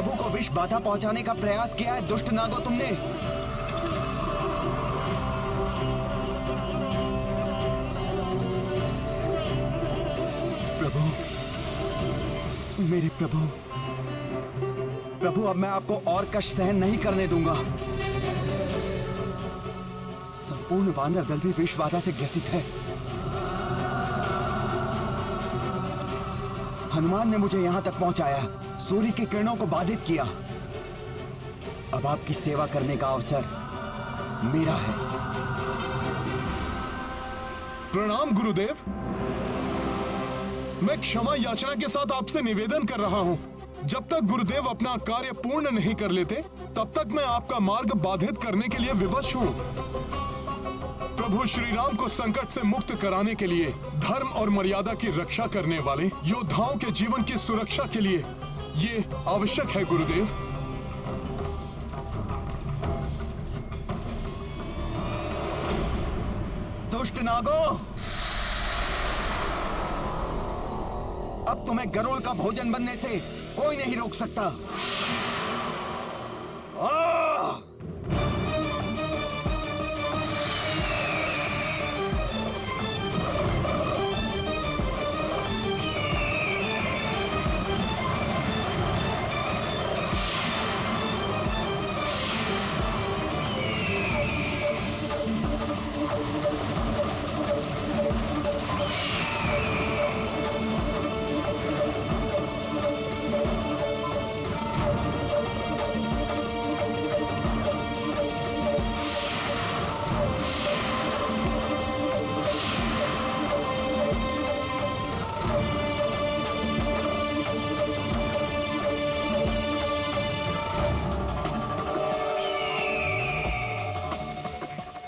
प्रभु को विष बाधा पहुंचाने का प्रयास किया है दुष्ट नागो तुमने। प्रभु, मेरे प्रभु, प्रभु अब मैं आपको और कष्ट सहन नहीं करने दूंगा। संपूर्ण वानर दल भी विष बाधा से ग्रसित है। हनुमान ने मुझे यहां तक पहुंचाया, सूर्य की किरणों को बाधित किया। अब आपकी सेवा करने का अवसर मेरा है। प्रणाम गुरुदेव। मैं क्षमा याचना के साथ आपसे निवेदन कर रहा हूं। जब तक गुरुदेव अपना कार्य पूर्ण नहीं कर लेते, तब तक मैं आपका मार्ग बाधित करने के लिए विवश हूं। प्रभु श्री राम को संकट से मुक्त कराने के लिए, धर्म और मर्यादा की रक्षा करने वाले योद्धाओं के जीवन की सुरक्षा के लिए ये आवश्यक है गुरुदेव। दुष्ट नागो, अब तुम्हें गरुड़ का भोजन बनने से कोई नहीं रोक सकता।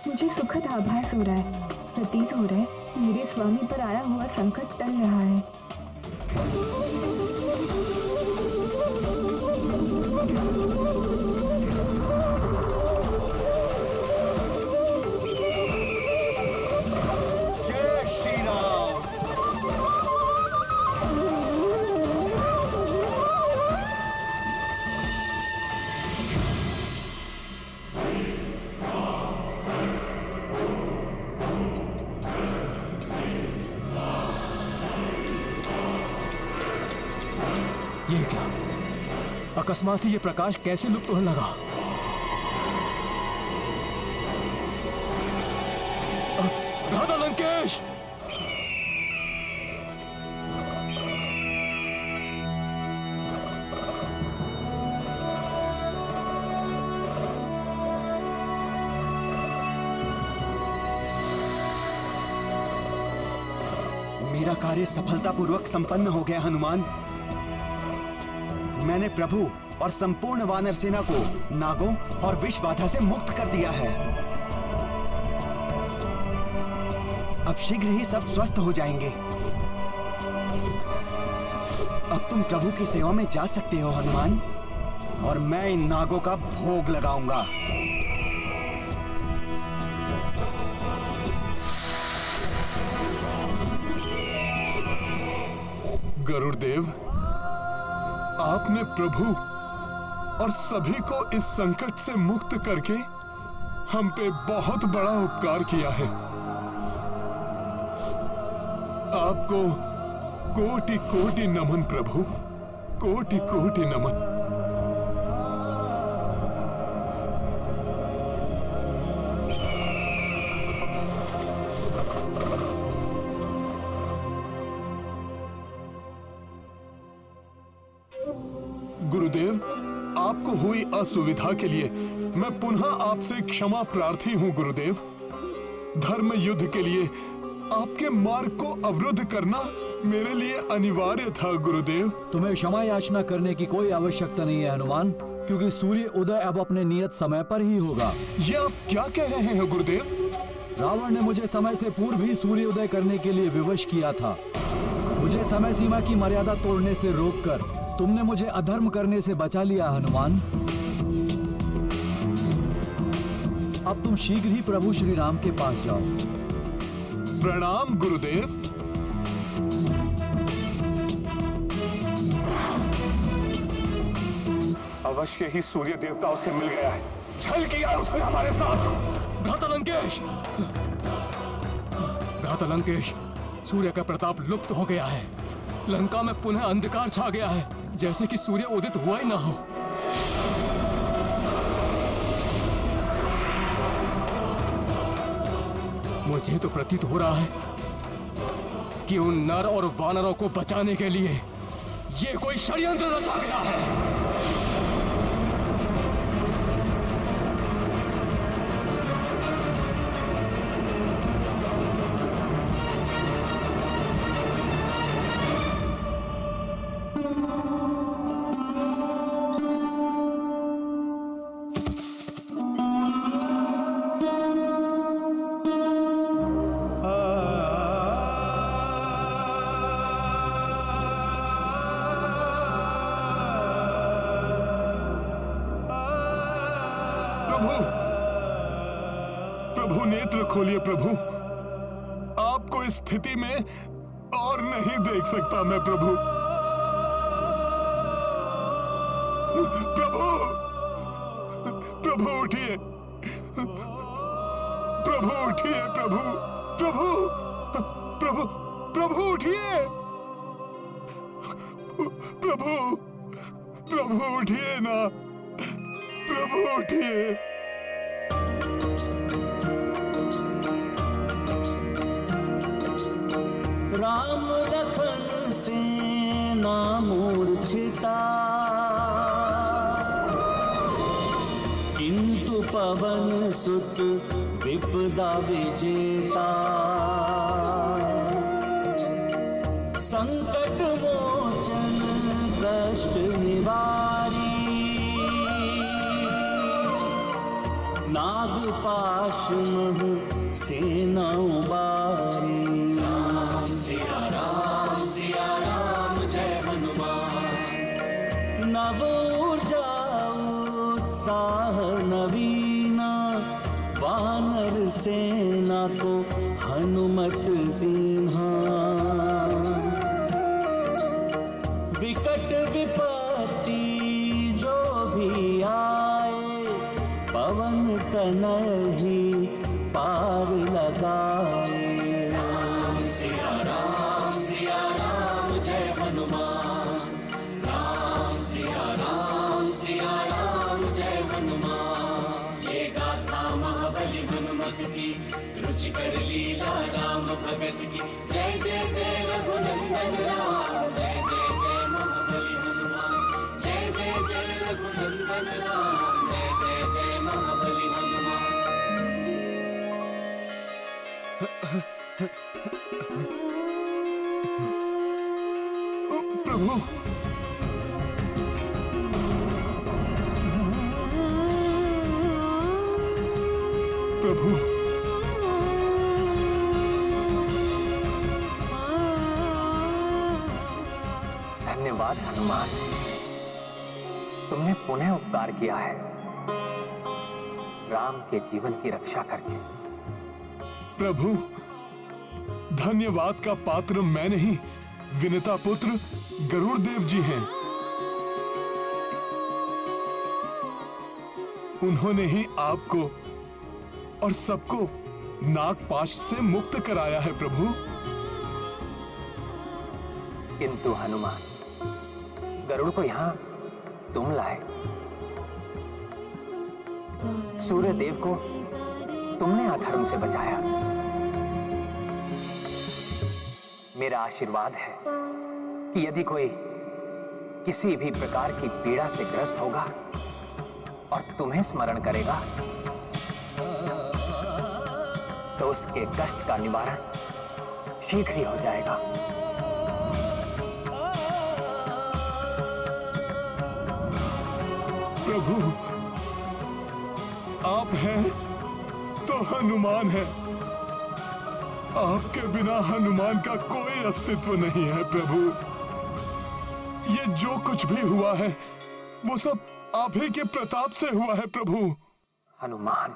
मुझे सुखद आभास हो रहा है, प्रतीत हो रहा है मेरे स्वामी पर आया हुआ संकट टल रहा है। जय श्री राम। ये क्या? अकस्मात ही ये प्रकाश कैसे लुप्त होने लगा? राधा लंकेश! मेरा कार्य सफलतापूर्वक संपन्न हो गया हनुमान। मैंने प्रभु और संपूर्ण वानर सेना को नागों और विष बाधा से मुक्त कर दिया है। अब शीघ्र ही सब स्वस्थ हो जाएंगे। अब तुम प्रभु की सेवा में जा सकते हो हनुमान, और मैं इन नागों का भोग लगाऊंगा। गरुड़देव, आपने प्रभु और सभी को इस संकट से मुक्त करके हम पे बहुत बड़ा उपकार किया है। आपको कोटि कोटि नमन प्रभु, कोटि कोटि नमन। गुरुदेव, आपको हुई असुविधा के लिए मैं पुनः आपसे क्षमा प्रार्थी हूं गुरुदेव। धर्म युद्ध के लिए आपके मार्ग को अवरुद्ध करना मेरे लिए अनिवार्य था गुरुदेव। तुम्हें क्षमा याचना करने की कोई आवश्यकता नहीं है हनुमान, क्योंकि सूर्य उदय अब अपने नियत समय पर ही होगा। ये आप क्या कह रहे हैं गुरुदेव? रावण ने मुझे समय से पूर्व ही सूर्य उदय करने के लिए विवश किया था। मुझे समय सीमा की मर्यादा तोड़ने से रोककर तुमने मुझे अधर्म करने से बचा लिया हनुमान। अब तुम शीघ्र ही प्रभु श्री राम के पास जाओ। प्रणाम गुरुदेव। अवश्य ही सूर्य देवता उसे मिल गया है। छल किया है उसने हमारे साथ। भ्राता लंकेश, भ्राता लंकेश, सूर्य का प्रताप लुप्त हो गया है। लंका में पुनः अंधकार छा गया है, जैसे कि सूर्य उदित हुआ ही ना हो। मुझे तो प्रतीत हो रहा है कि उन नर और वानरों को बचाने के लिए ये कोई षड्यंत्र रचा गया है। प्रभु नेत्र खोलिए प्रभु, आपको इस स्थिति में और नहीं देख सकता मैं प्रभु। प्रभु, प्रभु उठिए, प्रभु उठिए, प्रभु, प्रभु, प्रभु, प्रभु उठिए, प्रभु, प्रभु उठिए ना, प्रभु उठिए। राम लखन सेना मूर्छिता, किंतु पवन सुत विपदा विजेता। संकट मोचन कष्ट निवारी, नागपाश मह सेना उबारी। सिया राम जय हनुमान। नव ऊर्जा उत्साह नवीना, वानर सेना को हनुमत दीन्हा। विकट विपत्ति जो भी आए, पवन तनय ही पार लगाए। सिया राम जय हनुमान। सिया राम जय हनुमान। ये गाथा महाबली हनुमत की, रुचिकर लीला राम भगत की। जय जय जय रघुनंदन राम, जय जय जय महाबली हनुमान। जय जय जय रघुनंदन राम, जय जय जय महाबली हनुमान। प्रभु, प्रभु, धन्यवाद हनुमान, तुमने पुनः उपकार किया है, राम के जीवन की रक्षा करके। प्रभु, धन्यवाद का पात्र मैं नहीं, विनता पुत्र गरुड़ देव जी हैं। उन्होंने ही आपको और सबको नागपाश से मुक्त कराया है प्रभु। किंतु हनुमान, गरुड़ को यहां तुम लाए, सूर्य देव को तुमने अधर्म से बचाया। मेरा आशीर्वाद है कि यदि कोई किसी भी प्रकार की पीड़ा से ग्रस्त होगा और तुम्हें स्मरण करेगा, तो उसके कष्ट का निवारण शीघ्र ही हो जाएगा। प्रभु, आप हैं तो हनुमान है, आपके बिना हनुमान का कोई अस्तित्व नहीं है प्रभु। ये जो कुछ भी हुआ है वो सब आप ही के प्रताप से हुआ है प्रभु। हनुमान,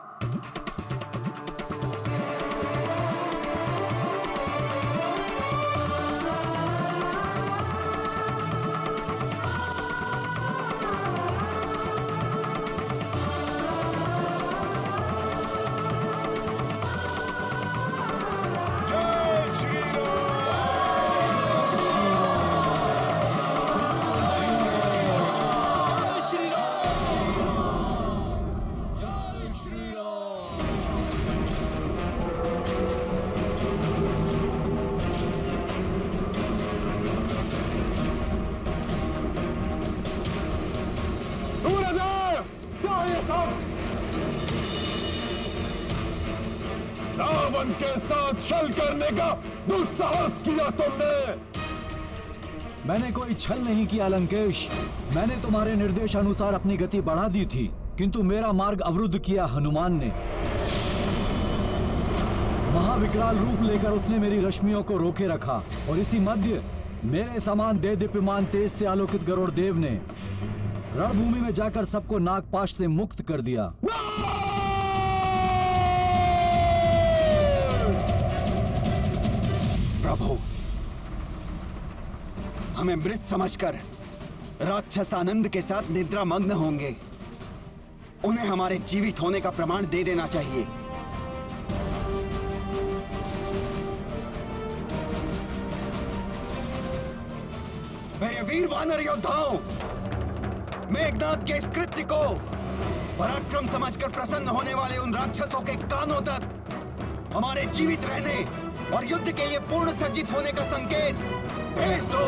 क्या ये सब? रावण के साथ छल करने का दुस्साहस किया तुमने। मैंने कोई छल नहीं किया लंकेश। मैंने तुम्हारे निर्देश अनुसार अपनी गति बढ़ा दी थी, किंतु मेरा मार्ग अवरुद्ध किया हनुमान ने। महाविकराल रूप लेकर उसने मेरी रश्मियों को रोके रखा और इसी मध्य मेरे समान देदीप्यमान तेज से आलोकित गरुड़ देव ने रणभूमि में जाकर सबको नागपाश से मुक्त कर दिया। प्रभु, हमें मृत समझकर राक्षस आनंद के साथ निद्रा मग्न होंगे। उन्हें हमारे जीवित होने का प्रमाण दे देना चाहिए। मेरे वीर वानर योद्धाओं, मेघनाद के इस कृत्य को पराक्रम समझकर प्रसन्न होने वाले उन राक्षसों के कानों तक हमारे जीवित रहने और युद्ध के लिए पूर्ण सज्जित होने का संकेत भेज दो।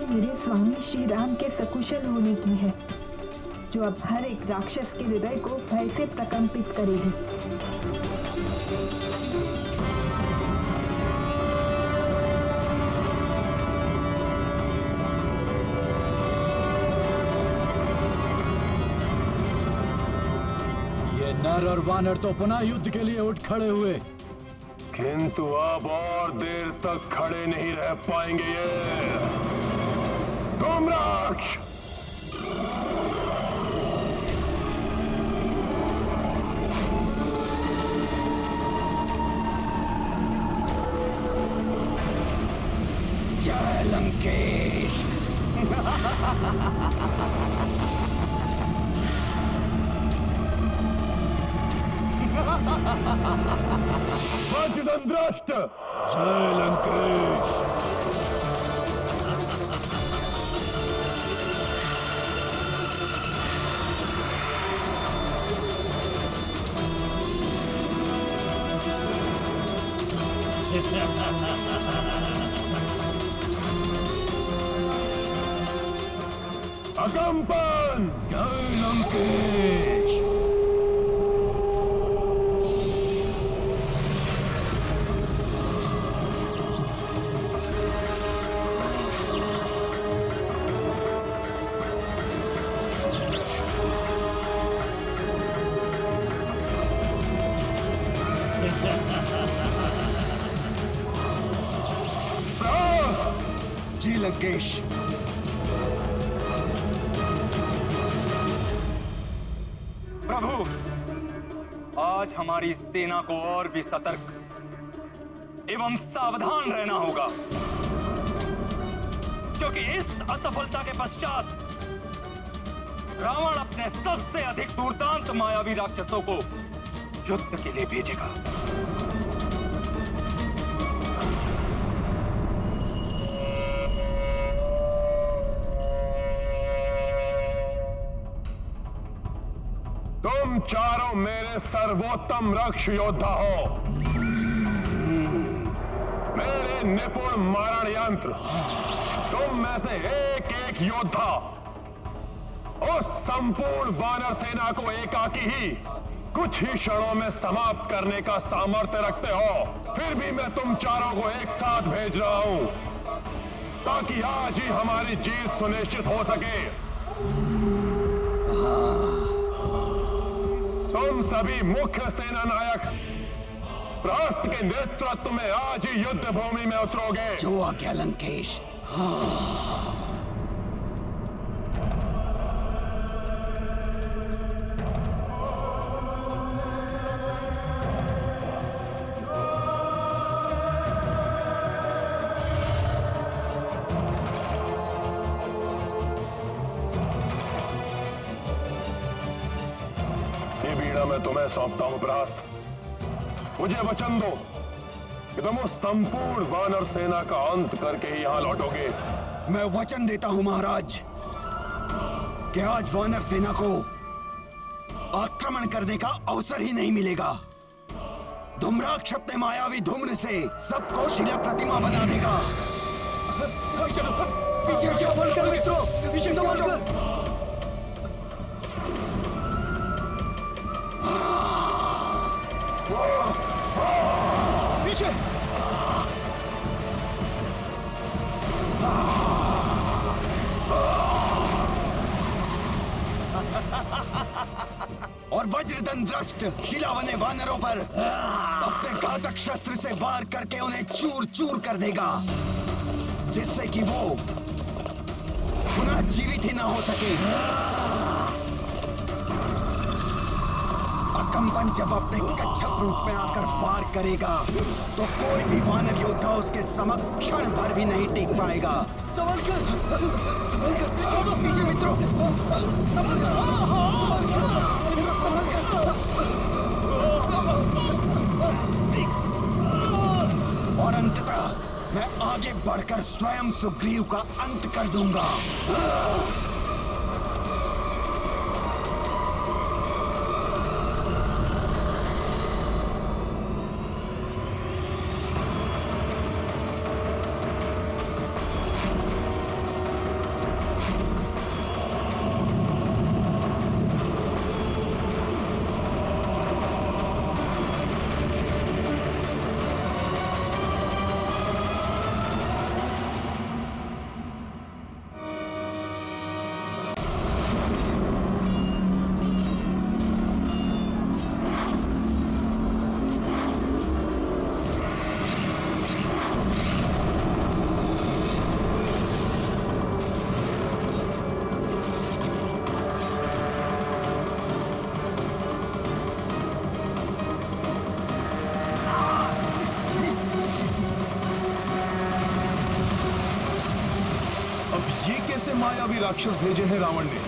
मेरे स्वामी श्री राम के सकुशल होने की है, जो अब हर एक राक्षस के हृदय को भय से प्रकंपित करेगी। ये नर और वानर तो पुनः युद्ध के लिए उठ खड़े हुए, किंतु अब और देर तक खड़े नहीं रह पाएंगे ये धूम्राक्ष। जय लंकेश। वज्रदंष्ट्र। जय लंकेश। अकंपन। जय लंकेश। जी लंकेश। प्रभु, आज हमारी सेना को और भी सतर्क एवं सावधान रहना होगा, क्योंकि इस असफलता के पश्चात रावण अपने सबसे अधिक दुर्दांत मायावी राक्षसों को युद्ध के लिए भेजेगा। तुम चारों मेरे सर्वोत्तम रक्ष योद्धा हो। मेरे निपुण मारण यंत्र तुम में से एक एक योद्धा उस संपूर्ण वानर सेना को एकाकी ही कुछ ही क्षणों में समाप्त करने का सामर्थ्य रखते हो। फिर भी मैं तुम चारों को एक साथ भेज रहा हूं, ताकि आज ही हमारी जीत सुनिश्चित हो सके। तुम सभी मुख्य सेना नायक प्रहस्त के नेतृत्व में आज ही युद्ध भूमि में उतरोगे। जो आज्ञा लंकेश। ये बीड़ा मैं तुम्हें सौंपता हूं प्रहस्त। मुझे वचन दो कि तुम उस संपूर्ण वानर सेना का अंत करके ही यहां लौटोगे। मैं वचन देता हूं महाराज कि आज वानर सेना को आक्रमण करने का अवसर ही नहीं मिलेगा। धूम्राक्ष अपने मायावी धूम्र से सबको शिला प्रतिमा बना देगा। चलो पीछे संभल कर मित्रों, पीछे संभल कर। पीछे और वज्रदंड्रष्ट शिलावने वानरों पर अपने घातक शस्त्र से वार करके उन्हें चूर चूर कर देगा, जिससे कि वो पुनः जीवित ही ना हो सके। अकंपन जब अपने कच्छप रूप में आकर वार करेगा तो कोई भी वानर योद्धा उसके समक्ष क्षण भर भी नहीं टिक पाएगा। संभल कर पीछे मित्रों, और अंततः मैं आगे बढ़कर स्वयं सुग्रीव का अंत कर दूंगा। मायावी राक्षस भेजे हैं रावण ने।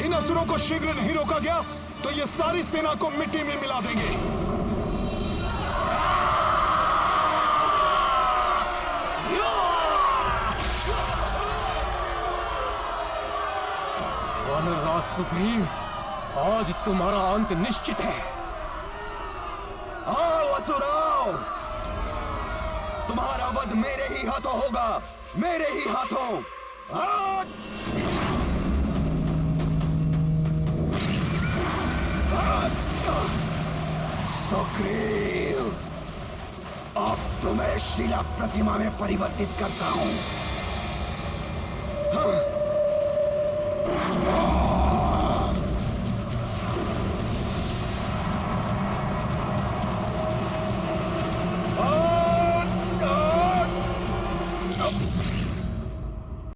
इन असुरों को शीघ्र नहीं रोका गया तो ये सारी सेना को मिट्टी में मिला देंगे। वानर राज सुग्रीव, आज तुम्हारा अंत निश्चित है। आओ असुराओ, तुम्हारा वध मेरे ही हाथों होगा, मेरे ही हाथों। सुग्रीव, अब तुम्हें शिला प्रतिमा में परिवर्तित करता हूं।